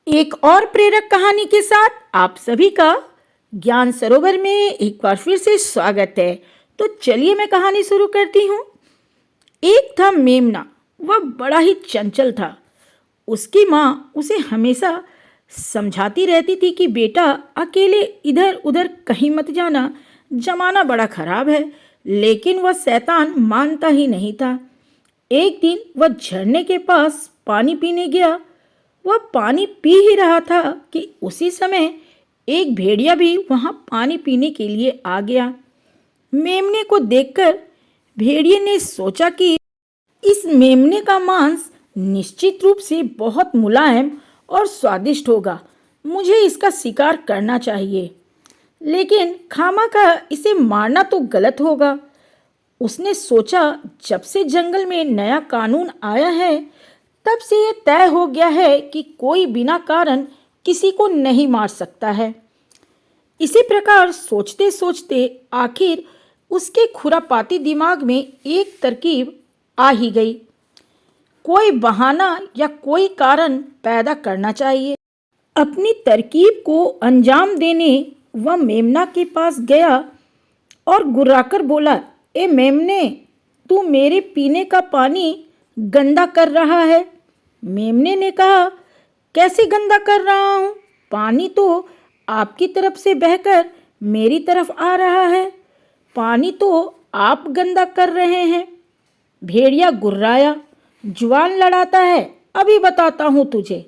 एक और प्रेरक कहानी के साथ आप सभी का ज्ञान सरोवर में एक बार फिर से स्वागत है। तो चलिए मैं कहानी शुरू करती हूँ। एक था मेमना, वह बड़ा ही चंचल था। उसकी माँ उसे हमेशा समझाती रहती थी कि बेटा अकेले इधर उधर कहीं मत जाना, जमाना बड़ा खराब है। लेकिन वह शैतान मानता ही नहीं था। एक दिन वह झरने के पास पानी पीने गया। वह पानी पी ही रहा था कि उसी समय एक भेड़िया भी वहां पानी पीने के लिए आ गया। मेमने को देखकर भेड़िए ने सोचा कि इस मेमने का मांस निश्चित रूप से बहुत मुलायम और स्वादिष्ट होगा, मुझे इसका शिकार करना चाहिए। लेकिन खामखा इसे मारना तो गलत होगा। उसने सोचा, जब से जंगल में नया कानून आया है तब से यह तय हो गया है कि कोई बिना कारण किसी को नहीं मार सकता है। इसी प्रकार सोचते सोचते आखिर उसके खुरापाती दिमाग में एक तरकीब आ ही गई। कोई बहाना या कोई कारण पैदा करना चाहिए। अपनी तरकीब को अंजाम देने वह मेमना के पास गया और गुर्राकर बोला, ए मेमने, तू मेरे पीने का पानी गंदा कर रहा है। मेमने ने कहा, कैसे गंदा कर रहा हूँ? पानी तो आपकी तरफ से बहकर मेरी तरफ आ रहा है। पानी तो आप गंदा कर रहे हैं। भेड़िया गुर्राया, जुबान लड़ाता है, अभी बताता हूँ तुझे।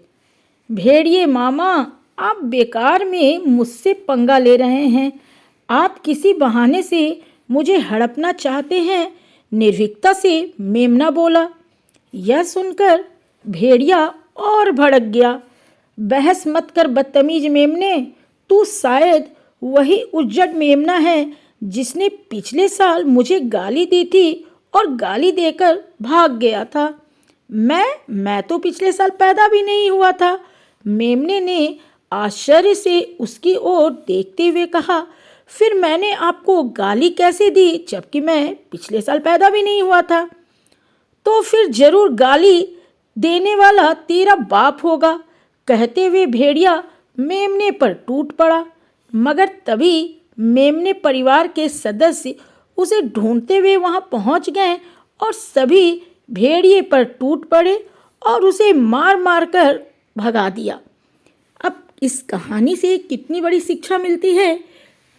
भेड़िए मामा, आप बेकार में मुझसे पंगा ले रहे हैं। आप किसी बहाने से मुझे हड़पना चाहते हैं, निर्भीकता से मेमना बोला। यह सुनकर भेड़िया और भड़क गया। बहस मत कर बदतमीज मेमने, तू शायद वही उज्जट मेमना है जिसने पिछले साल मुझे गाली दी थी और गाली देकर भाग गया था। मैं तो पिछले साल पैदा भी नहीं हुआ था। मेमने ने आश्चर्य से उसकी ओर देखते हुए कहा, फिर मैंने आपको गाली कैसे दी जबकि मैं पिछले साल पैदा भी नहीं हुआ था? तो फिर जरूर गाली देने वाला तेरा बाप होगा। कहते हुए भेड़िया मेमने पर टूट पड़ा। मगर तभी मेमने परिवार के सदस्य उसे ढूंढते हुए वहां पहुंच गए और सभी भेड़िए पर टूट पड़े और उसे मार मार कर भगा दिया। अब इस कहानी से कितनी बड़ी शिक्षा मिलती है।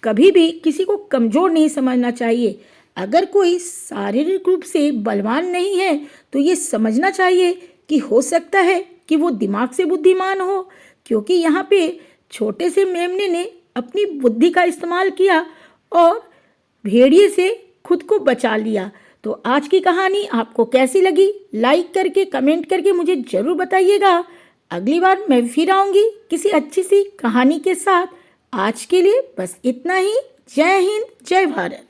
कभी भी किसी को कमज़ोर नहीं समझना चाहिए। अगर कोई शारीरिक रूप से बलवान नहीं है तो ये समझना चाहिए कि हो सकता है कि वो दिमाग से बुद्धिमान हो, क्योंकि यहाँ पे छोटे से मेमने ने अपनी बुद्धि का इस्तेमाल किया और भेड़िए से खुद को बचा लिया। तो आज की कहानी आपको कैसी लगी? लाइक करके कमेंट करके मुझे ज़रूर बताइएगा। अगली बार मैं फिर आऊँगी किसी अच्छी सी कहानी के साथ। आज के लिए बस इतना ही। जय हिंद, जय भारत।